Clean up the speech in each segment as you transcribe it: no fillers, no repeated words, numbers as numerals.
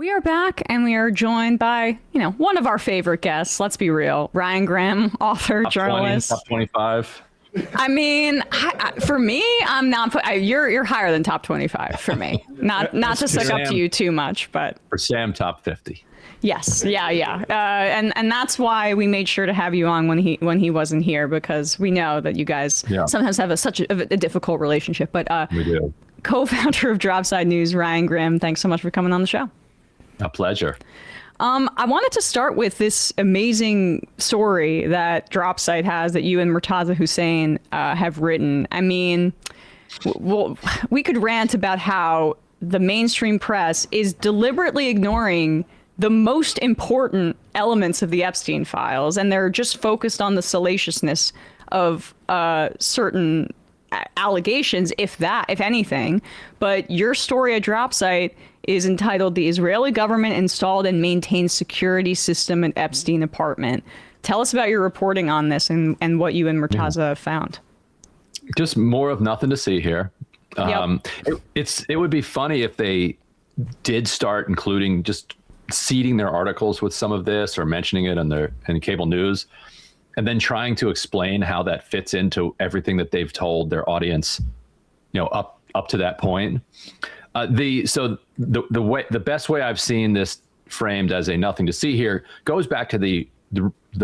We are back, and we are joined by, one of our favorite guests. Let's be real. Ryan Grim, author, top journalist. 20, top 25. I mean, for me, I'm not. You're higher than top 25 for me. Not to suck up to you too much, but for Sam, top 50. Yes, yeah. And that's why we made sure to have you on when he wasn't here, because we know that you guys sometimes have such a difficult relationship. But we do. Co-founder of Dropside News, Ryan Grim, thanks so much for coming on the show. A pleasure. I wanted to start with this amazing story that Dropsite has that you and Murtaza Hussain have written. I mean, we could rant about how the mainstream press is deliberately ignoring the most important elements of the Epstein files, and they're just focused on the salaciousness of certain allegations, if anything. But your story at Dropsite is entitled "The Israeli Government Installed and Maintained Security System at Epstein Apartment." Tell us about your reporting on this and what you and Murtaza found. Just more of nothing to see here. Yep. It would be funny if they did start including just seeding their articles with some of this or mentioning it in cable news, and then trying to explain how that fits into everything that they've told their audience, up to that point. The best way I've seen this framed as a nothing to see here goes back to the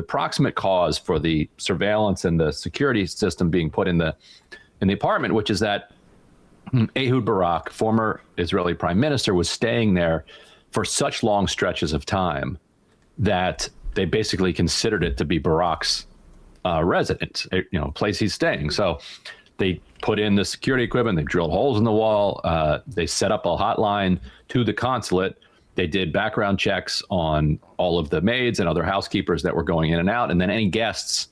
proximate cause for the surveillance and the security system being put in the apartment, which is that Ehud Barak, former Israeli prime minister, was staying there for such long stretches of time that they basically considered it to be Barak's residence, place he's staying. So they put in the security equipment, they drilled holes in the wall, they set up a hotline to the consulate, they did background checks on all of the maids and other housekeepers that were going in and out, and then any guests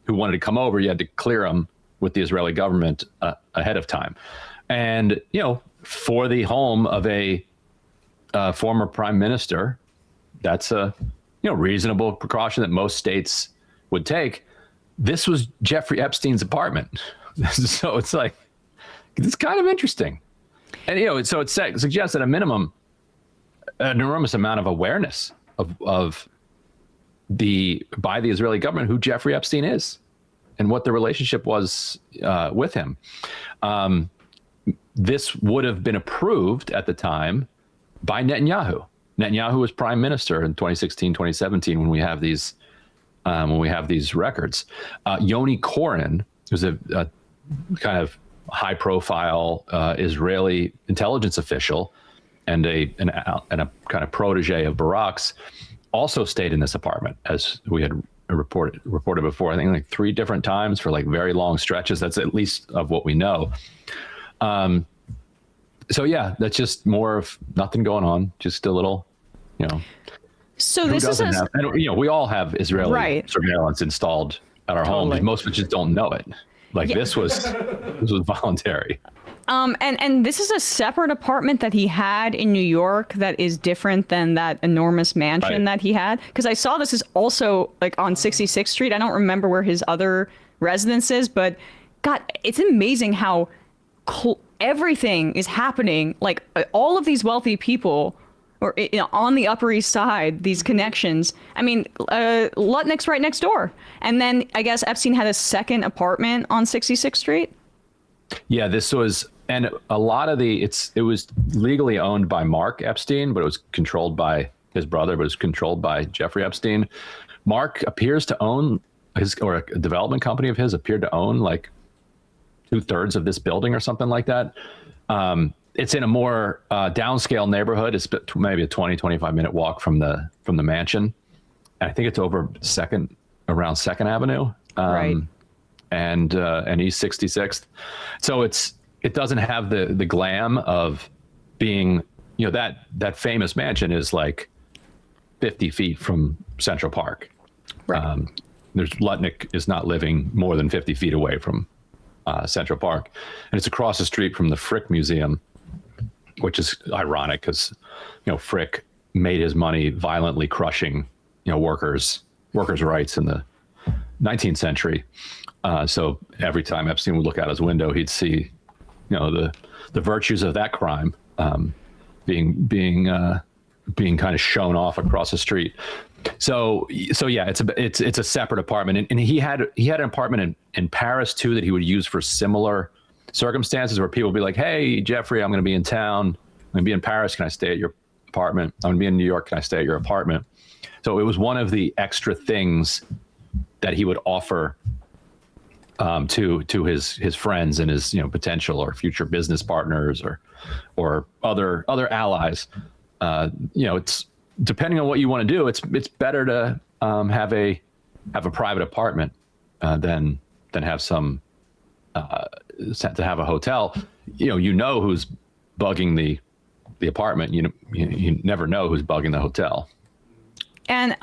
who wanted to come over, you had to clear them with the Israeli government ahead of time. And, for the home of a former prime minister, that's a reasonable precaution that most states would take. This was Jeffrey Epstein's apartment. So it's like, it's kind of interesting. And, so it suggests at a minimum, an enormous amount of awareness by the Israeli government who Jeffrey Epstein is and what the relationship was with him. This would have been approved at the time by Netanyahu. Netanyahu was prime minister in 2016, 2017, when we have these records. Yoni Koren, who's a kind of high-profile Israeli intelligence official and a kind of protege of Barak's, also stayed in this apartment, as we had reported before. I think like 3 different times for like very long stretches. That's at least of what we know. So yeah, that's just more of nothing going on. Just a little, So this is we all have Israeli surveillance installed at our homes. Most of us just don't know it. This was voluntary. And this is a separate apartment that he had in New York that is different than that enormous mansion that he had. Because I saw this is also like on 66th Street. I don't remember where his other residence is, but God, it's amazing how everything is happening. Like all of these wealthy people, or on the Upper East Side, these connections. I mean, Lutnick's right next door, and then I guess Epstein had a second apartment on 66th Street. Yeah, this was, and a lot of it was legally owned by Mark Epstein, but it was controlled by his brother, but it was controlled by Jeffrey Epstein. Mark appears to own or a development company of his appeared to own like 2/3 of this building or something like that. It's in a more downscale neighborhood. It's maybe a 20-25 minute walk from the mansion. And I think it's over around 2nd Avenue. And East 66th. So it doesn't have the glam of being, that famous mansion is like 50 feet from Central Park. Right. Lutnick is not living more than 50 feet away from Central Park. And it's across the street from the Frick Museum, which is ironic because, Frick made his money violently crushing, workers' rights in the 19th century. So every time Epstein would look out his window, he'd see, the virtues of that crime being being kind of shown off across the street. So yeah, it's a separate apartment, and he had an apartment in Paris too that he would use for similar circumstances, where people would be like, "Hey, Jeffrey, I'm going to be in town. I'm going to be in Paris. Can I stay at your apartment? I'm going to be in New York. Can I stay at your apartment?" So it was one of the extra things that he would offer to his friends and his potential or future business partners or other allies. It's depending on what you want to do. It's better to have a private apartment than have some to have a hotel. Who's bugging the apartment. You never know who's bugging the hotel. And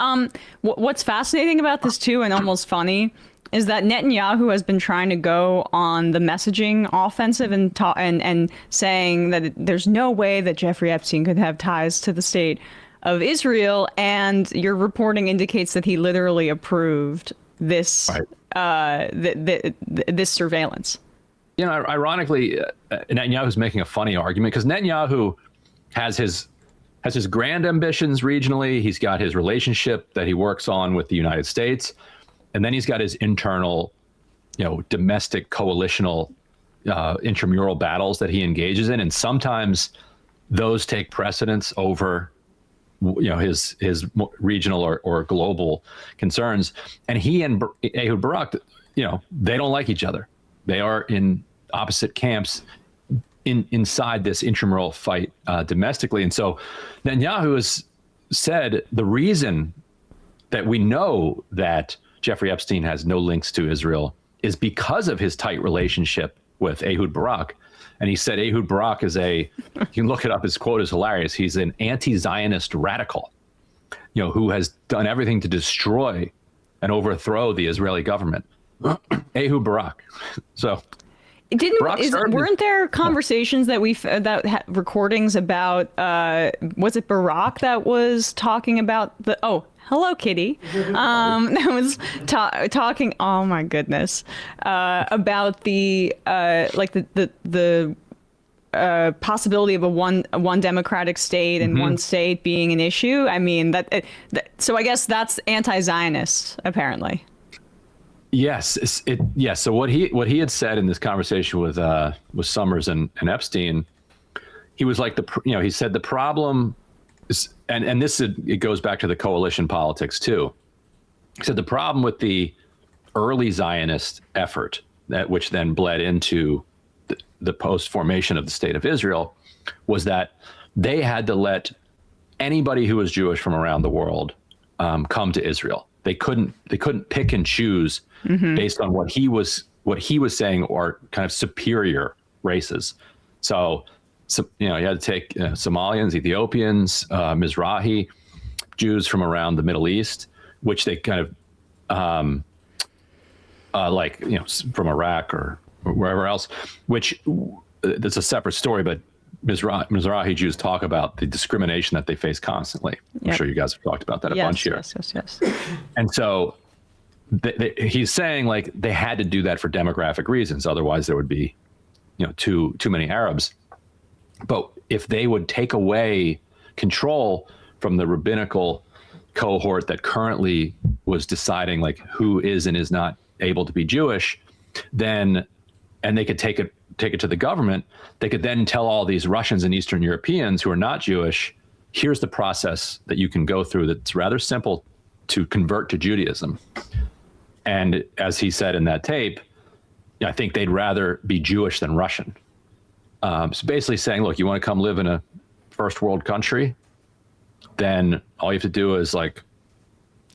what's fascinating about this too, and almost funny, is that Netanyahu has been trying to go on the messaging offensive and saying that there's no way that Jeffrey Epstein could have ties to the state of Israel, and your reporting indicates that he literally approved this this surveillance. Ironically, Netanyahu's making a funny argument because Netanyahu has his grand ambitions regionally. He's got his relationship that he works on with the United States. And then he's got his internal, domestic coalitional intramural battles that he engages in. And sometimes those take precedence over, his regional or global concerns. And he and Ehud Barak, they don't like each other. They are in opposite camps inside this intramural fight domestically. And so Netanyahu has said the reason that we know that Jeffrey Epstein has no links to Israel is because of his tight relationship with Ehud Barak. And he said Ehud Barak is you can look it up, his quote is hilarious. He's an anti-Zionist radical, who has done everything to destroy and overthrow the Israeli government. Ehud Barak. So weren't there conversations that recordings about was it Barak that was talking about hello, Kitty. That was talking. Oh my goodness, about the possibility of a one democratic state and one state being an issue. I mean so I guess that's anti-Zionist apparently. Yes, yes. So what he had said in this conversation with Summers and Epstein, he was like he said the problem. And this it goes back to the coalition politics too. He said the problem with the early Zionist effort, which then bled into the post-formation of the state of Israel, was that they had to let anybody who was Jewish from around the world come to Israel. They couldn't pick and choose based on what he was saying are kind of superior races. So you had to take Somalians, Ethiopians, Mizrahi, Jews from around the Middle East, which they kind of from Iraq or wherever else, which that's a separate story. But Mizrahi Jews talk about the discrimination that they face constantly. Yep. I'm sure you guys have talked about that a bunch here. Yes. And so he's saying they had to do that for demographic reasons. Otherwise, there would be too many Arabs. But if they would take away control from the rabbinical cohort that currently was deciding who is and is not able to be Jewish, and they could take it to the government, they could then tell all these Russians and Eastern Europeans who are not Jewish, here's the process that you can go through that's rather simple to convert to Judaism. And as he said in that tape, I think they'd rather be Jewish than Russian. So basically saying, look, you want to come live in a first world country, then all you have to do is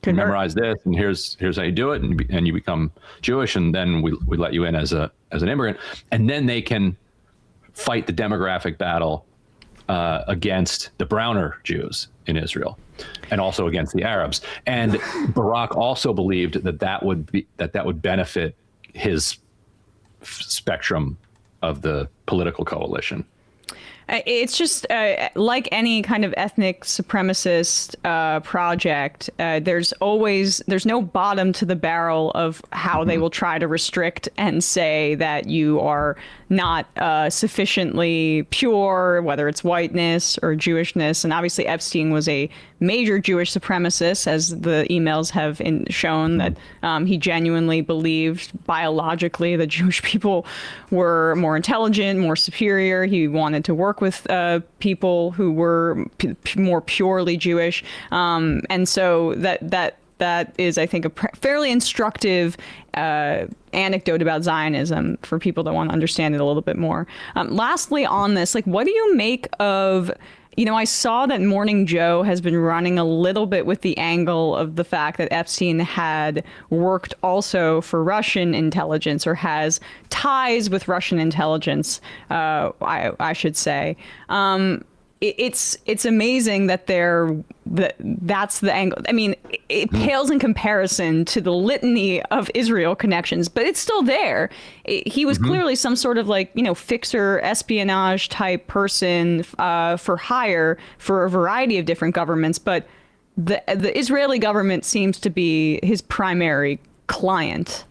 memorize this, and here's how you do it, and you become Jewish, and then we let you in as an immigrant, and then they can fight the demographic battle against the browner Jews in Israel, and also against the Arabs. And Barak also believed that would benefit his spectrum of the political coalition. It's just like any kind of ethnic supremacist project. There's no bottom to the barrel of how they will try to restrict and say that you are not sufficiently pure, whether it's whiteness or Jewishness. And obviously Epstein was a major Jewish supremacist, as the emails have shown, that he genuinely believed biologically that Jewish people were more intelligent, more superior. He wanted to work with people who were more purely Jewish. And so that is, I think, a fairly instructive anecdote about Zionism for people that want to understand it a little bit more. Lastly on this, like, what do you make of, I saw that Morning Joe has been running a little bit with the angle of the fact that Epstein had worked also for Russian intelligence, or has ties with Russian intelligence, I should say. It's amazing that that's the angle. I mean, it pales in comparison to the litany of Israel connections, but it's still there. He was clearly some sort of fixer, espionage type person for hire for a variety of different governments. But the Israeli government seems to be his primary client.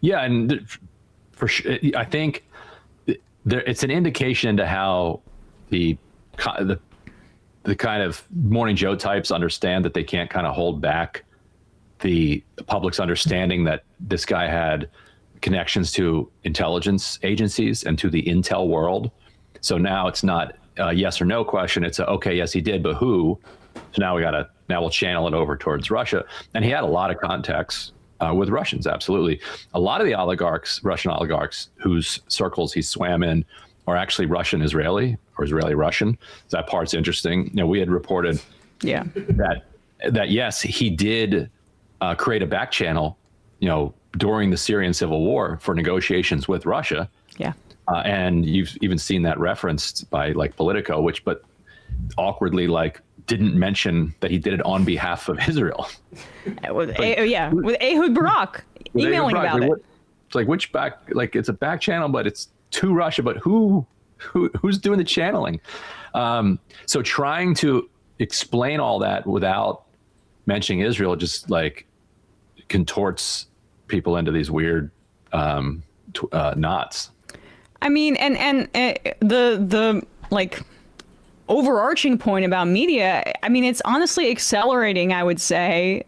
Yeah, and for sure, I think it's an indication into how the kind of Morning Joe types understand that they can't kind of hold back the public's understanding that this guy had connections to intelligence agencies and to the intel world. So now it's not a yes or no question. It's okay, yes, he did, but who? So now we'll channel it over towards Russia. And he had a lot of contacts with Russians, absolutely. A lot of the Russian oligarchs whose circles he swam in, are actually Russian-Israeli or Israeli-Russian. That part's interesting. We had reported that yes, he did create a back channel, during the Syrian civil war for negotiations with Russia. Yeah. And you've even seen that referenced by Politico, but awkwardly didn't mention that he did it on behalf of Israel. With Ehud Barak emailing about it. It's which back? It's a back channel, but it's to Russia, but who's doing the channeling? So trying to explain all that without mentioning Israel just contorts people into these weird knots. I mean, and the overarching point about media, I mean, it's honestly accelerating, I would say,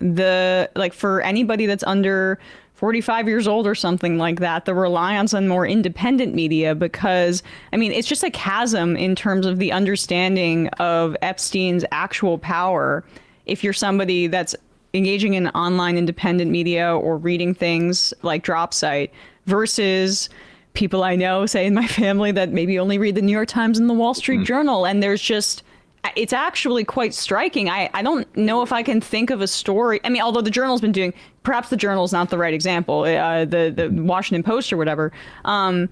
for anybody that's under 45 years old or something like that, the reliance on more independent media, because, I mean, it's just a chasm in terms of the understanding of Epstein's actual power. If you're somebody that's engaging in online independent media or reading things like DropSite versus people I know, say in my family, that maybe only read the New York Times and the Wall Street Journal. And it's actually quite striking. I don't know if I can think of a story. I mean, although the Journal's been doing, perhaps the Journal's not the right example, the Washington Post or whatever. I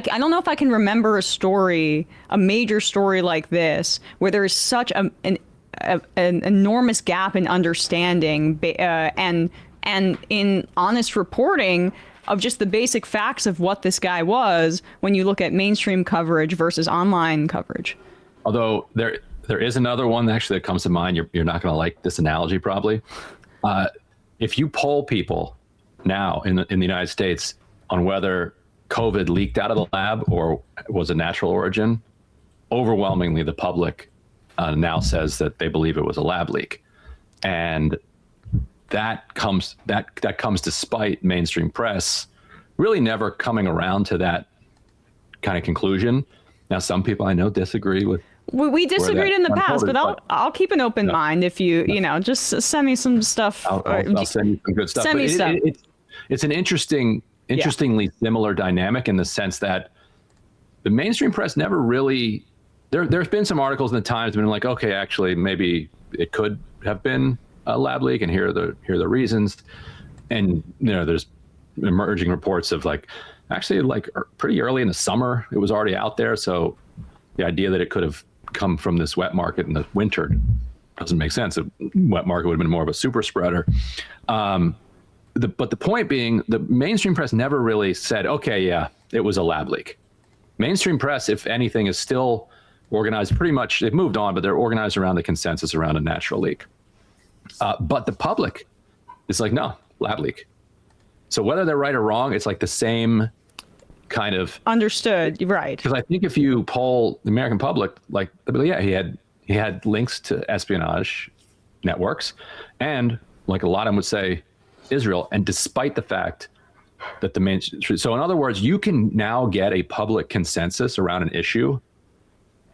don't know if I can remember a major story like this, where there is such an enormous gap in understanding and in honest reporting of just the basic facts of what this guy was when you look at mainstream coverage versus online coverage. Although there is another one actually that comes to mind. You're not going to like this analogy probably. If you poll people now in the United States on whether COVID leaked out of the lab or was a natural origin, overwhelmingly the public now says that they believe it was a lab leak, and that comes despite mainstream press really never coming around to that kind of conclusion. Now, some people I know disagree with. We disagreed in the past, but I'll keep an open mind if you just send me some stuff. I'll send you some good stuff. Send me stuff. It's an interestingly similar dynamic in the sense that the mainstream press never really. There's been some articles in the Times been like, okay, actually, maybe it could have been a lab leak, and here are the reasons. And there's emerging reports of actually pretty early in the summer it was already out there. So the idea that it could have come from this wet market in the winter doesn't make sense. A wet market would have been more of a super spreader. But the point being, the mainstream press never really said, okay, yeah, it was a lab leak. mainstream press, if anything, is still organized pretty much. They've moved on, but they're organized around the consensus around a natural leak. But the public is like, no, lab leak. So whether they're right or wrong, it's like the same kind of understood, right? Because I think if you poll the American public, like, yeah, he had links to espionage networks, and like a lot of them would say, Israel. And despite the fact that so in other words, you can now get a public consensus around an issue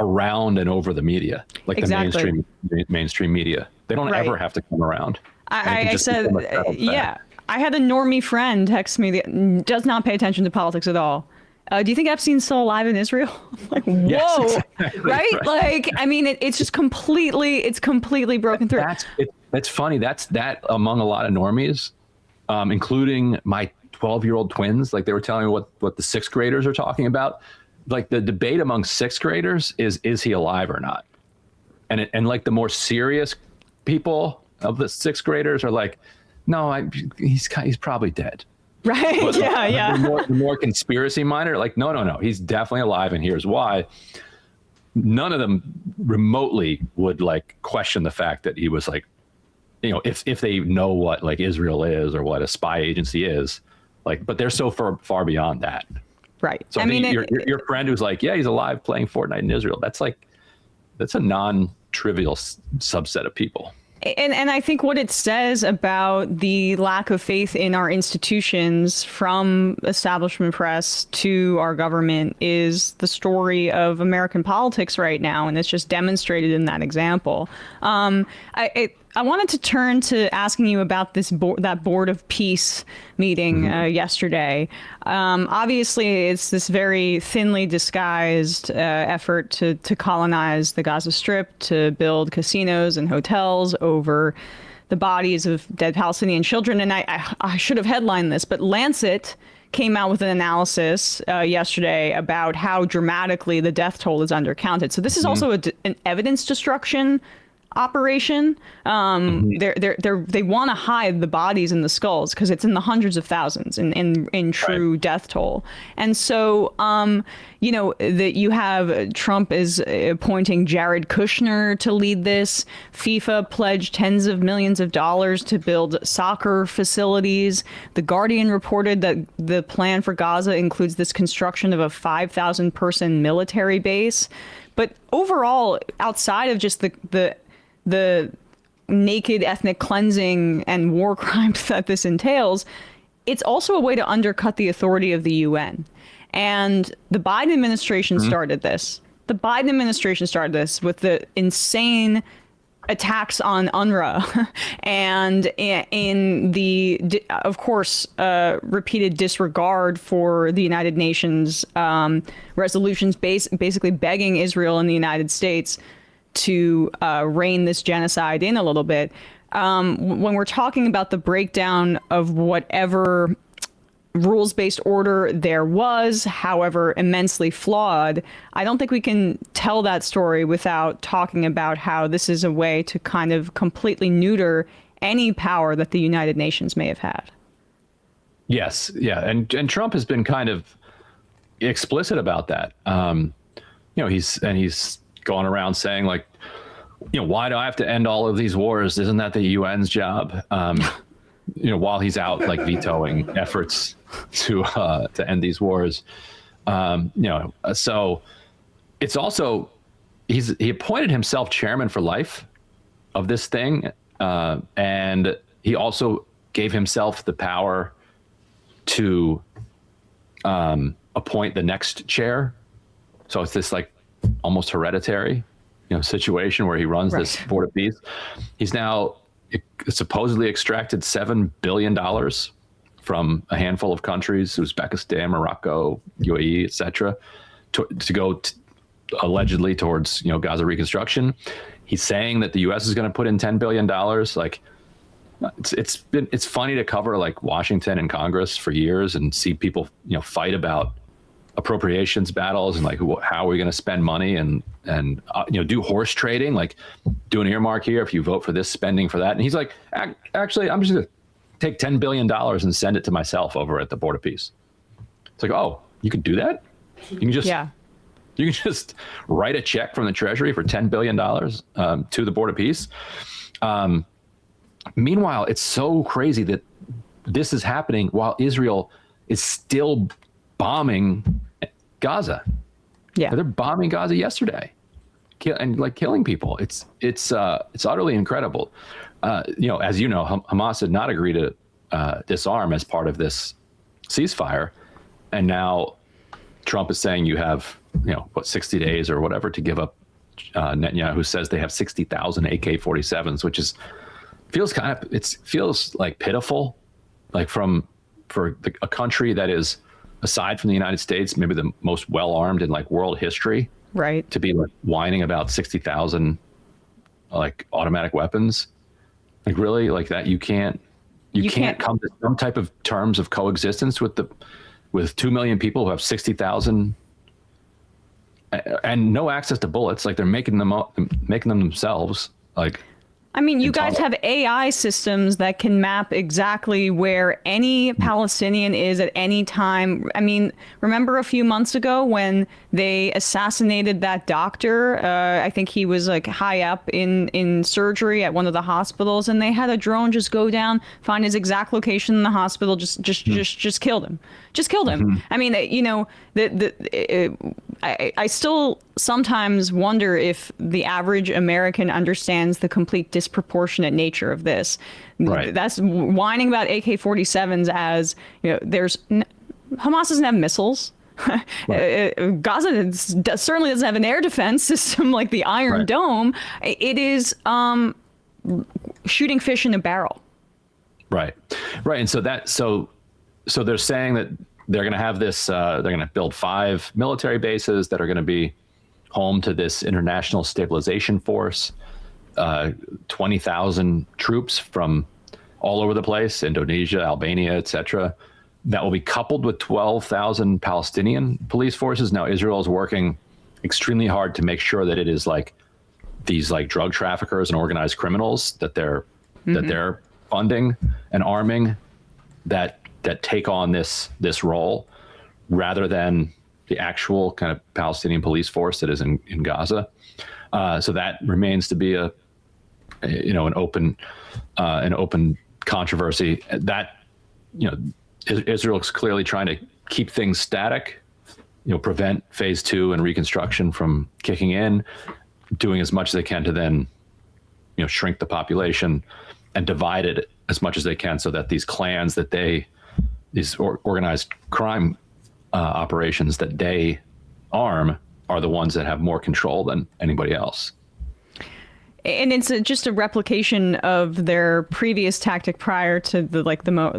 around and over the media, like exactly. the mainstream media. They don't ever have to come around. I said, yeah. I had a normie friend text me that does not pay attention to politics at all. Do you think Epstein's still alive in Israel? Like, whoa, yes, exactly, right? Like, I mean, it's just completely broken through. That's funny. That among a lot of normies, including my 12-year-old twins, like they were telling me what the sixth graders are talking about. Like the debate among sixth graders is he alive or not? And like the more serious people of the sixth graders are like, no, he's probably dead. Right. But yeah. The more conspiracy minded, like, no, he's definitely alive, and here's why. None of them remotely would like question the fact that he was like, if they know what like Israel is or what a spy agency is, like, but they're so far beyond that. Right. So I mean, your friend who's like, yeah, he's alive playing Fortnite in Israel. That's a non-trivial subset of people. And I think what it says about the lack of faith in our institutions, from establishment press to our government, is the story of American politics right now, and it's just demonstrated in that example. I wanted to turn to asking you about that Board of Peace meeting yesterday. Obviously, it's this very thinly disguised effort to colonize the Gaza Strip, to build casinos and hotels over the bodies of dead Palestinian children. And I should have headlined this, but Lancet came out with an analysis yesterday about how dramatically the death toll is undercounted. So this is also an evidence destruction operation. They want to hide the bodies and the skulls because it's in the hundreds of thousands in true death toll. And so, that you have Trump is appointing Jared Kushner to lead this. FIFA pledged tens of millions of dollars to build soccer facilities. The Guardian reported that the plan for Gaza includes this construction of a 5,000 person military base. But overall, outside of just the naked ethnic cleansing and war crimes that this entails, it's also a way to undercut the authority of the UN. And the Biden administration started this. The Biden administration started this with the insane attacks on UNRWA and in the, of course, repeated disregard for the United Nations resolutions, basically begging Israel and the United States to rein this genocide in a little bit. When we're talking about the breakdown of whatever rules-based order there was, however immensely flawed, I don't think we can tell that story without talking about how this is a way to kind of completely neuter any power that the United Nations may have had. Yes, yeah, and Trump has been kind of explicit about that. He's going around saying like, why do I have to end all of these wars? Isn't that the UN's job? While he's out like vetoing efforts to end these wars. So it's also, he appointed himself chairman for life of this thing. And he also gave himself the power to appoint the next chair. So it's this like almost hereditary, situation where he runs this Board of Peace. He's now supposedly extracted $7 billion from a handful of countries, Uzbekistan, Morocco, UAE, etc., to go allegedly towards Gaza reconstruction. He's saying that the U.S. is going to put in $10 billion. Like, it's funny to cover like Washington and Congress for years and see people fight about appropriations battles and like how are we going to spend money and do horse trading, like do an earmark here if you vote for this, spending for that. And he's like, actually, I'm just going to take $10 billion and send it to myself over at the Board of Peace. It's like, oh, you could do that? You can just You can just write a check from the Treasury for $10 billion to the Board of Peace. Meanwhile, it's so crazy that this is happening while Israel is still bombing Gaza. Yeah, they're bombing Gaza yesterday, and like killing people. It's utterly incredible. As you know, Hamas did not agree to disarm as part of this ceasefire, and now Trump is saying you have 60 days or whatever to give up. Netanyahu says they have 60,000 AK-47s, which feels like pitiful, like for a country that is, aside from the United States, maybe the most well-armed in like world history, right? To be like whining about 60,000 like automatic weapons, like really, like that you can't come to some type of terms of coexistence with 2 million people who have 60,000 and no access to bullets. Like they're making them themselves. Like, I mean, you guys have AI systems that can map exactly where any Palestinian is at any time. I mean, remember a few months ago when they assassinated that doctor? I think he was like high up in surgery at one of the hospitals, and they had a drone just go down, find his exact location in the hospital, just killed him. Just killed him. Mm-hmm. I mean, I still sometimes wonder if the average American understands the complete disproportionate nature of this. Right. That's whining about AK-47s as, Hamas doesn't have missiles. Right. Gaza certainly doesn't have an air defense system like the Iron Dome. It is shooting fish in a barrel. Right. And so they're saying that they're going to have this, they're going to build 5 military bases that are going to be home to this international stabilization force, 20,000 troops from all over the place, Indonesia, Albania, etc. That will be coupled with 12,000 Palestinian police forces. Now, Israel is working extremely hard to make sure that it is like these like drug traffickers and organized criminals that they're funding and arming that take on this role rather than the actual kind of Palestinian police force that is in Gaza. So that remains to be an open controversy. That Israel is clearly trying to keep things static, prevent phase 2 and reconstruction from kicking in, doing as much as they can to then shrink the population and divide it as much as they can so that these clans that these organized crime operations that they arm are the ones that have more control than anybody else. And it's just a replication of their previous tactic prior to the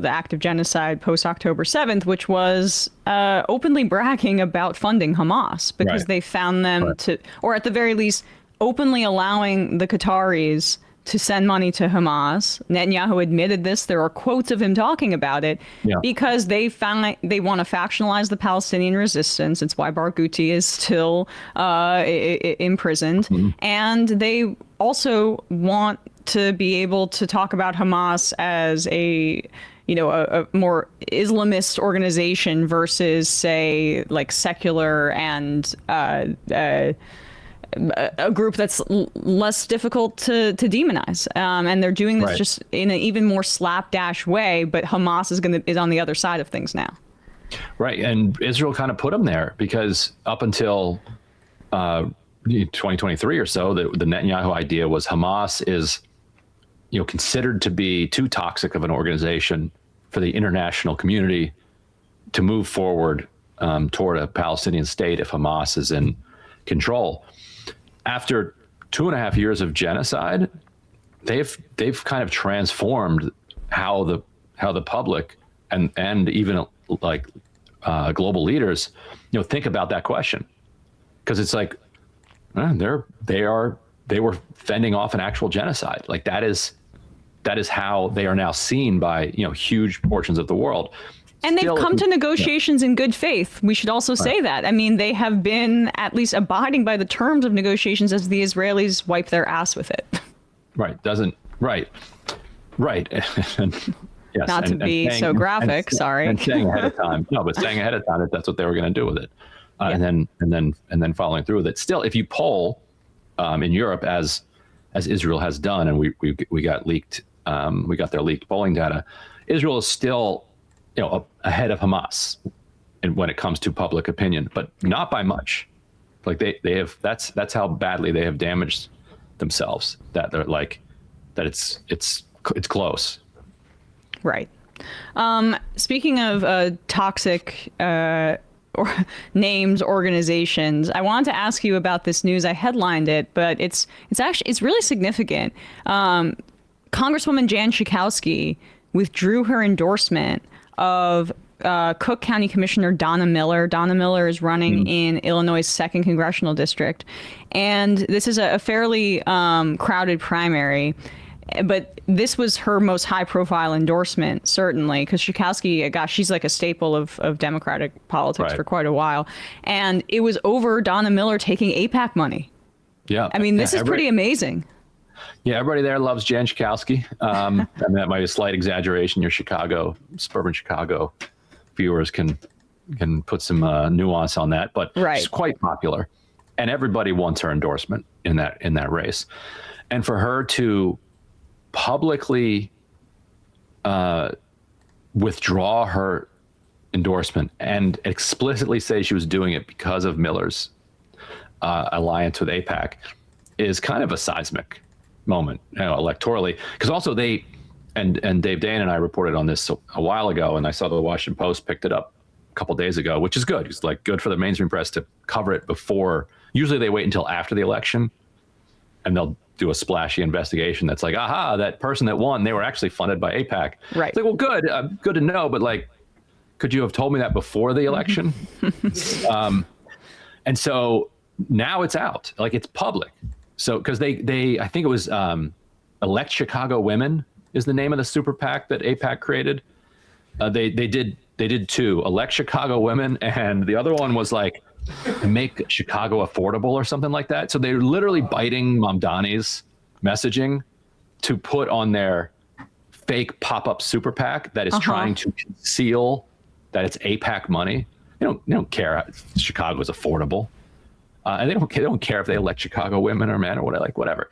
act of genocide post October 7th, which was openly bragging about funding Hamas because they found them to, or at the very least, openly allowing the Qataris to send money to Hamas. Netanyahu admitted this. There are quotes of him talking about it because they want to factionalize the Palestinian resistance. It's why Barghouti is still imprisoned. Mm-hmm. And they also want to be able to talk about Hamas as a more Islamist organization versus, say, like secular and a group that's less difficult to demonize, and they're doing this just in an even more slapdash way. But Hamas is on the other side of things now. Right, and Israel kind of put them there because up until 2023 or so, the Netanyahu idea was Hamas is, considered to be too toxic of an organization for the international community to move forward toward a Palestinian state if Hamas is in control. After 2.5 years of genocide, they've kind of transformed how the public and even like global leaders think about that question, because it's like they were fending off an actual genocide. Like that is how they are now seen by huge portions of the world. And they've come to negotiations in good faith. We should also say that. I mean, they have been at least abiding by the terms of negotiations as the Israelis wipe their ass with it. Right. And, yes, Not to be so graphic, sorry. And saying ahead of time. No, but saying ahead of time that that's what they were going to do with it. and then following through with it. Still, if you poll in Europe, as Israel has done, and we got leaked, we got their leaked polling data, Israel is still, ahead of Hamas when it comes to public opinion, but not by much. Like they have, that's how badly they have damaged themselves, that they're like, that it's close. Right. Speaking of toxic or names, organizations, I wanted to ask you about this news. I headlined it, but it's really significant. Congresswoman Jan Schakowsky withdrew her endorsement of Cook County Commissioner Donna Miller. Donna Miller is running in Illinois' 2nd Congressional District. And this is a fairly crowded primary. But this was her most high-profile endorsement, certainly, because Schakowsky, gosh, she's like a staple of Democratic politics for quite a while. And it was over Donna Miller taking AIPAC money. Yeah. I mean, this is pretty amazing. Yeah, everybody there loves Jan Schakowsky. I mean, that might be a slight exaggeration. Your suburban Chicago viewers can put some nuance on that, but she's quite popular, and everybody wants her endorsement in that race. And for her to publicly withdraw her endorsement and explicitly say she was doing it because of Miller's alliance with AIPAC is kind of a seismic moment, electorally, because also they and Dave Dane and I reported on this a while ago, and I saw the Washington Post picked it up a couple days ago, which is good. It's like good for the mainstream press to cover it before. Usually they wait until after the election, and they'll do a splashy investigation that's like, aha, that person that won, they were actually funded by AIPAC. Right. It's like, well, good to know, but like, could you have told me that before the election? And so now it's out, like it's public. So, because they I think it was Elect Chicago Women is the name of the super PAC that AIPAC created. They did two, Elect Chicago Women, and the other one was like Make Chicago Affordable or something like that. So they're literally biting Mamdani's messaging to put on their fake pop-up super PAC that is trying to conceal that it's AIPAC money. They don't care if Chicago is affordable. And they don't care if they elect Chicago women or men or whatever.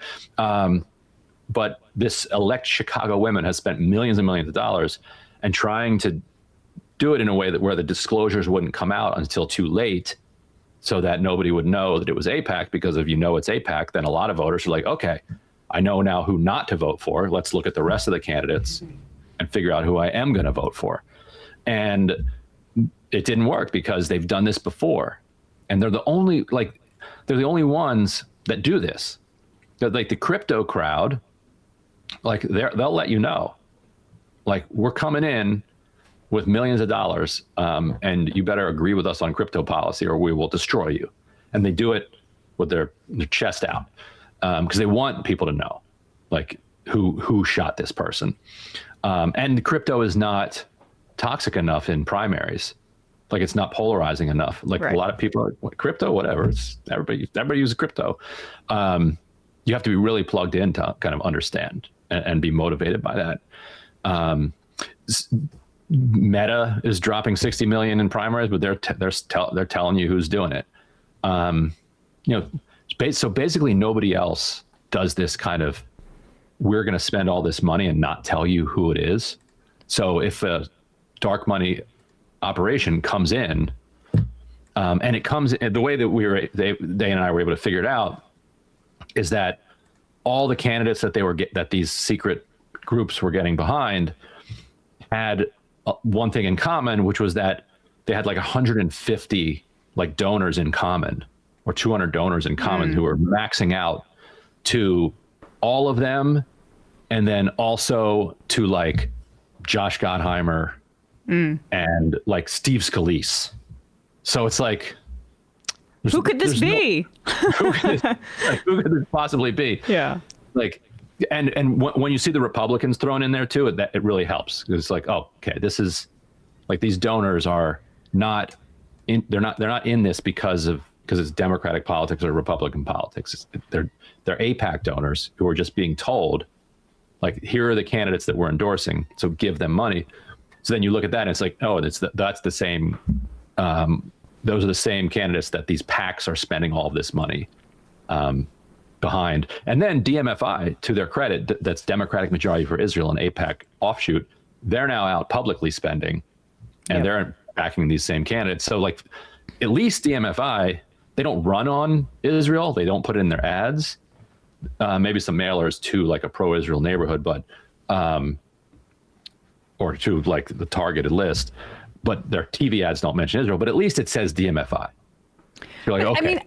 But this Elect Chicago Women has spent millions and millions of dollars and trying to do it in a way where the disclosures wouldn't come out until too late, so that nobody would know that it was AIPAC. Because if it's AIPAC, then a lot of voters are like, okay, I know now who not to vote for. Let's look at the rest of the candidates and figure out who I am going to vote for. And it didn't work because they've done this before. And they're the only ones that do this. They're like the crypto crowd, like they'll let you know, like, we're coming in with millions of dollars, and you better agree with us on crypto policy or we will destroy you. And they do it with their chest out, because they want people to know, like, who shot this person. And crypto is not toxic enough in primaries. Like, it's not polarizing enough. Like a lot of people are, what, crypto, whatever. It's everybody uses crypto. You have to be really plugged in to kind of understand and be motivated by that. Meta is dropping 60 million in primaries, but they're telling you who's doing it. So basically nobody else does this kind of, we're going to spend all this money and not tell you who it is. So if a dark money operation comes in, and it comes in the way that they and I were able to figure it out, is that all the candidates that these secret groups were getting behind had one thing in common, which was that they had like 150 like donors in common, or 200 donors in common, who were maxing out to all of them, and then also to like Josh Gottheimer and like Steve Scalise. So it's like, who could this be? Who could this possibly be? Yeah. Like, and when you see the Republicans thrown in there too, it really helps. It's like, oh, okay, this is like, these donors are not in. They're not in this because it's Democratic politics or Republican politics. They're AIPAC donors who are just being told, like, here are the candidates that we're endorsing, so give them money. So then you look at that and it's like, oh, that's the same those are the same candidates that these PACs are spending all of this money behind. And then DMFI, to their credit, that's Democratic Majority for Israel, an AIPAC offshoot, they're now out publicly spending, and they're backing these same candidates. So like, at least DMFI, they don't run on Israel. They don't put it in their ads. Maybe some mailers to like a pro-Israel neighborhood, but or to like the targeted list, but their TV ads don't mention Israel. But at least it says DMFI. You're like, okay. I mean,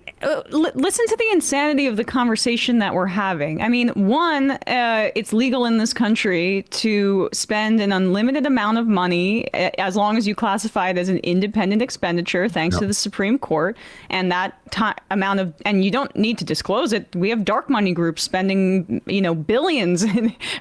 listen to the insanity of the conversation that we're having. I mean, one, it's legal in this country to spend an unlimited amount of money as long as you classify it as an independent expenditure, thanks to the Supreme Court. And that amount of, and you don't need to disclose it. We have dark money groups spending, billions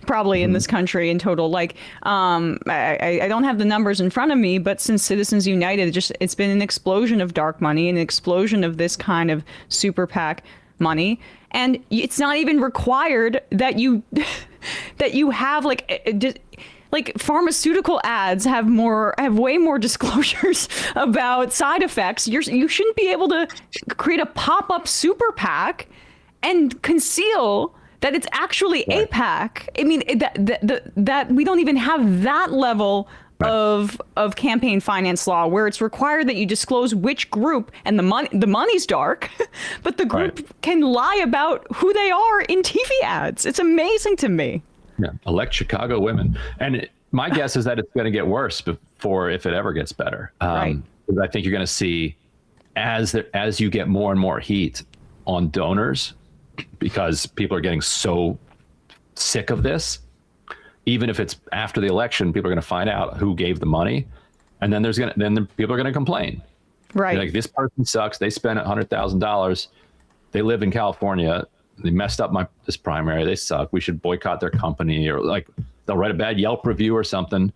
probably in this country in total. Like, I don't have the numbers in front of me, but since Citizens United, it's been an explosion of dark money, an explosion of this kind of super PAC money, and it's not even required that you have like pharmaceutical ads have way more disclosures about side effects. You shouldn't be able to create a pop-up super PAC and conceal that it's actually a PAC. I mean, that we don't even have that level of campaign finance law where it's required that you disclose which group, and the money's dark, but the group can lie about who they are in TV ads. It's amazing to me. Yeah, elect Chicago women. And my guess is that it's going to get worse before, if it ever gets better. I think you're going to see as you get more and more heat on donors, because people are getting so sick of this. Even if it's after the election, people are going to find out who gave the money, and then people are going to complain. Right. Like, this person sucks. They spent $100,000. They live in California. They messed up this primary. They suck. We should boycott their company, or like they'll write a bad Yelp review or something.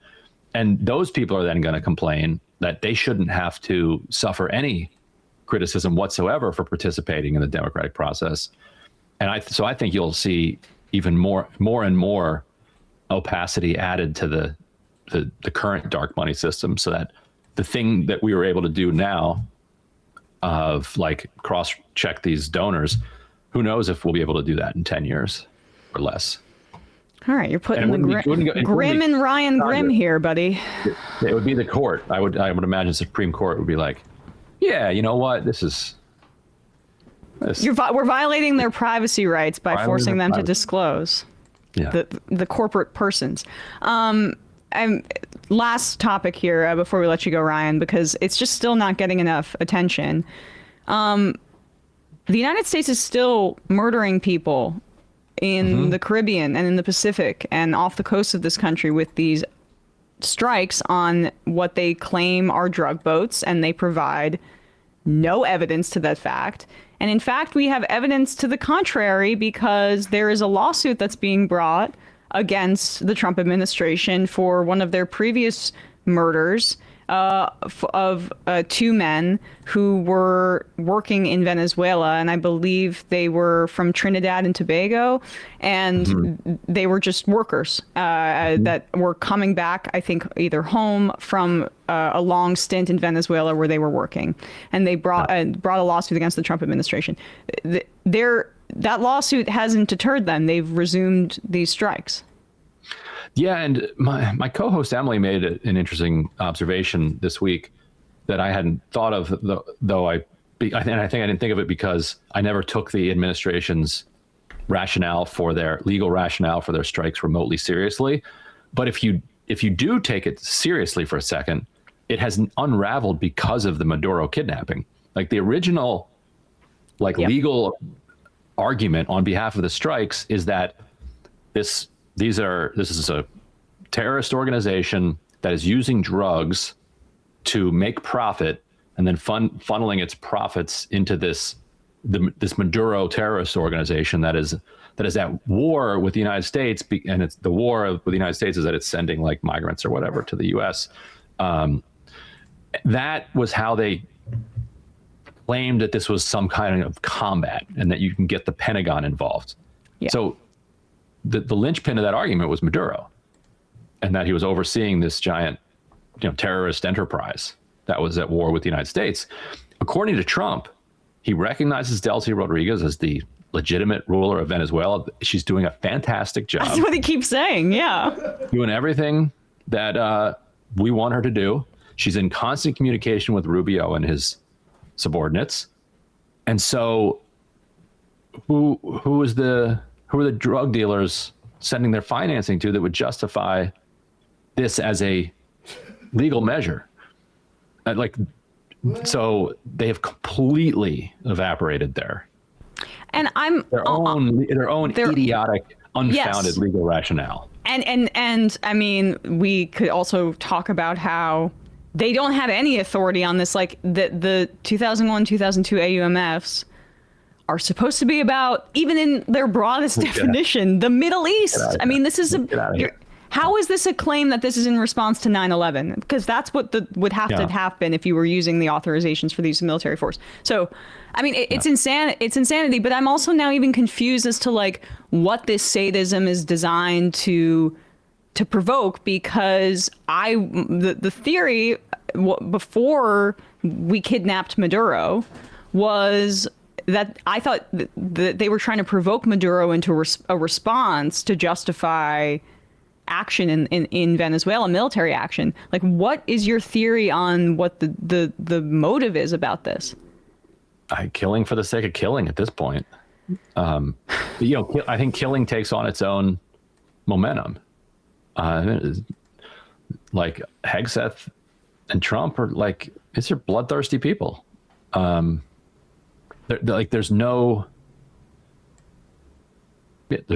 And those people are then going to complain that they shouldn't have to suffer any criticism whatsoever for participating in the democratic process. And so I think you'll see even more and more opacity added to the current dark money system, so that the thing that we were able to do now of like cross-check these donors, who knows if we'll be able to do that in 10 years or less. All right, you're putting the Grim and Ryan Grim here, buddy. It would be the court. I would imagine Supreme Court would be like, yeah, you know what, we're violating their privacy rights by forcing them to disclose. Yeah. The corporate persons. Last topic here before we let you go, Ryan, because it's just still not getting enough attention. The United States is still murdering people in the Caribbean and in the Pacific and off the coast of this country with these strikes on what they claim are drug boats, and they provide no evidence to that fact. And in fact, we have evidence to the contrary, because there is a lawsuit that's being brought against the Trump administration for one of their previous murders of two men who were working in Venezuela. And I believe they were from Trinidad and Tobago, and they were just workers that were coming back, I think, either home from a long stint in Venezuela where they were working. And they brought a lawsuit against the Trump administration. That lawsuit hasn't deterred them. They've resumed these strikes. Yeah, and my co-host Emily made an interesting observation this week that I hadn't thought of, though I think I didn't think of it because I never took the administration's legal rationale for their strikes remotely seriously. But if you do take it seriously for a second, it has unraveled because of the Maduro kidnapping. Like, the original legal argument on behalf of the strikes is that this is a terrorist organization that is using drugs to make profit, and then funneling its profits into this Maduro terrorist organization that is at war with the United States, and it's the war with the United States is that it's sending like migrants or whatever to the U.S. That was how they claimed that this was some kind of combat, and that you can get the Pentagon involved. Yeah. So the linchpin of that argument was Maduro, and that he was overseeing this giant, terrorist enterprise. that was at war with the United States. According to Trump, he recognizes Delcy Rodriguez as the legitimate ruler of Venezuela. She's doing a fantastic job. That's what he keeps saying. Yeah. Doing everything that we want her to do. She's in constant communication with Rubio and his subordinates. And so who are the drug dealers sending their financing to that would justify this as a legal measure? So they have completely evaporated and I'm their own idiotic, unfounded yes. legal rationale. And I mean, we could also talk about how they don't have any authority on this. Like the 2001, 2002 AUMFs are supposed to be about, even in their broadest definition, the Middle East. I mean, this is how is this a claim that this is in response to 9/11? Because that's what would have to happen if you were using the authorizations for the use of military force. So, I mean, it's insanity. But I'm also now even confused as to like what this sadism is designed to provoke, because the theory before we kidnapped Maduro was that I thought that they were trying to provoke Maduro into a response to justify action in Venezuela, military action. Like, what is your theory on what the motive is about this? Killing for the sake of killing at this point. I think killing takes on its own momentum. Like Hegseth and Trump are like, these are bloodthirsty people. There's no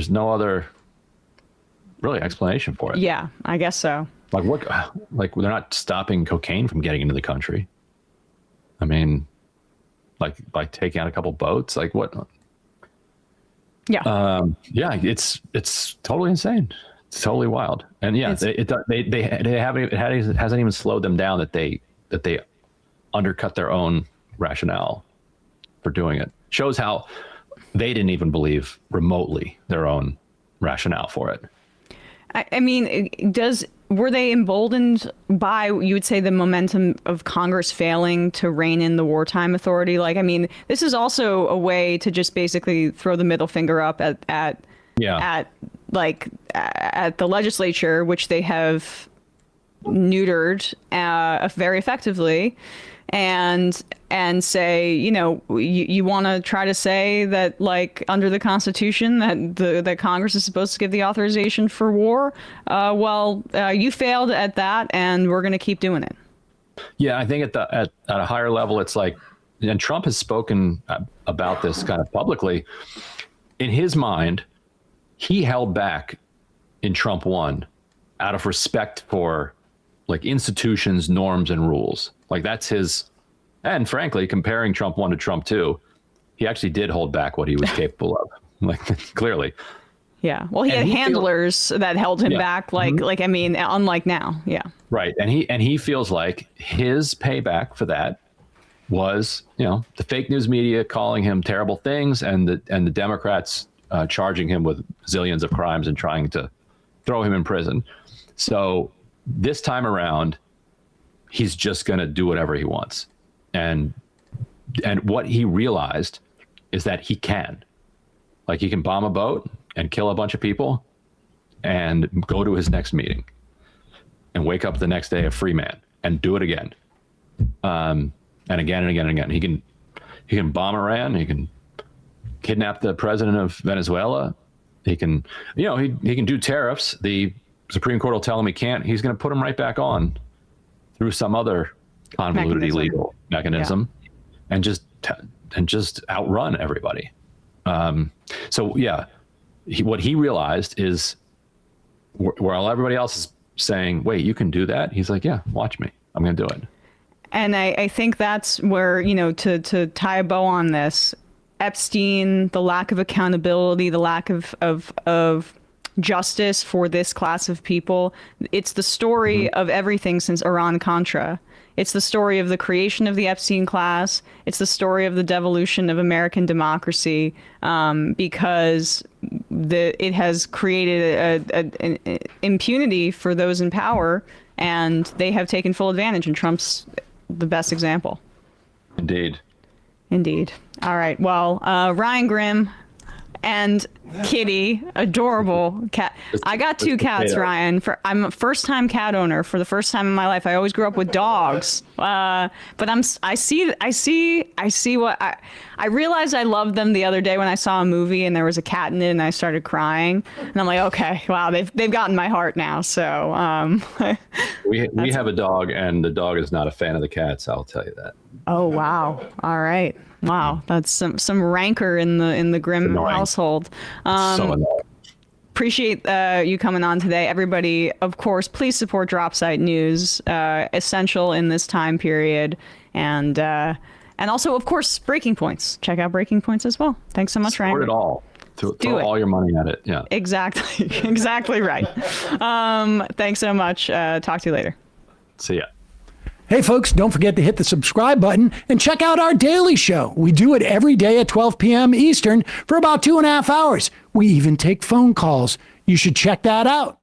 other really explanation for it. Yeah, I guess so. Like they're not stopping cocaine from getting into the country. I mean, like taking out a couple boats, like what? Yeah. It's totally insane. It's totally wild. And yeah, it hasn't even slowed them down that they undercut their own rationale for doing it. Shows how they didn't even believe remotely their own rationale for it. I mean, were they emboldened by, you would say, the momentum of Congress failing to rein in the wartime authority? Like, I mean, this is also a way to just basically throw the middle finger up at the legislature, which they have neutered very effectively, and say, you want to try to say that, like, under the Constitution that Congress is supposed to give the authorization for war. You failed at that, and we're going to keep doing it. Yeah, I think at a higher level, it's like, and Trump has spoken about this kind of publicly. In his mind, he held back in Trump 1 out of respect for like institutions, norms, and rules. Like that's his, and frankly, comparing Trump 1 to Trump 2, he actually did hold back what he was capable of, like clearly. Yeah. Well, he had handlers that held him back. Like, I mean, unlike now. Yeah. Right. And he feels like his payback for that was, the fake news media calling him terrible things, and the Democrats charging him with zillions of crimes and trying to throw him in prison. So this time around, he's just going to do whatever he wants. And what he realized is that he can bomb a boat and kill a bunch of people and go to his next meeting and wake up the next day a free man and do it again. And again and again and again. He can bomb Iran. He can kidnap the president of Venezuela. He can, he can do tariffs. The Supreme Court will tell him he can't. He's going to put him right back on through some other convoluted illegal mechanism, and just outrun everybody. What he realized is while everybody else is saying, "Wait, you can do that," he's like, "Yeah, watch me. I'm going to do it." And I think that's where, to tie a bow on this, Epstein, the lack of accountability, the lack of justice for this class of people. It's the story of everything since Iran-Contra. It's the story of the creation of the Epstein class. It's the story of the devolution of American democracy, because it has created an impunity for those in power, and they have taken full advantage. And Trump's the best example. Indeed. All right. Well, Ryan Grimm and Kitty, adorable cat. I got two cats, Ryan. I'm a first-time cat owner for the first time in my life. I always grew up with dogs, but I see what I realized I loved them the other day when I saw a movie and there was a cat in it and I started crying and I'm like, okay, wow, they've gotten my heart now. So we have a dog and the dog is not a fan of the cats. I'll tell you that. Oh wow! All right. Wow, that's some rancor in the Grimm household. So annoying. Appreciate you coming on today, everybody. Of course, please support Dropsite News, essential in this time period, and also, of course, Breaking Points. Check out Breaking Points as well. Thanks so much, Ryan. Support it all. Throw all your money at it. Yeah. Exactly. Exactly right. Thanks so much. Talk to you later. See ya. Hey, folks, don't forget to hit the subscribe button and check out our daily show. We do it every day at 12 p.m. Eastern for about 2.5 hours. We even take phone calls. You should check that out.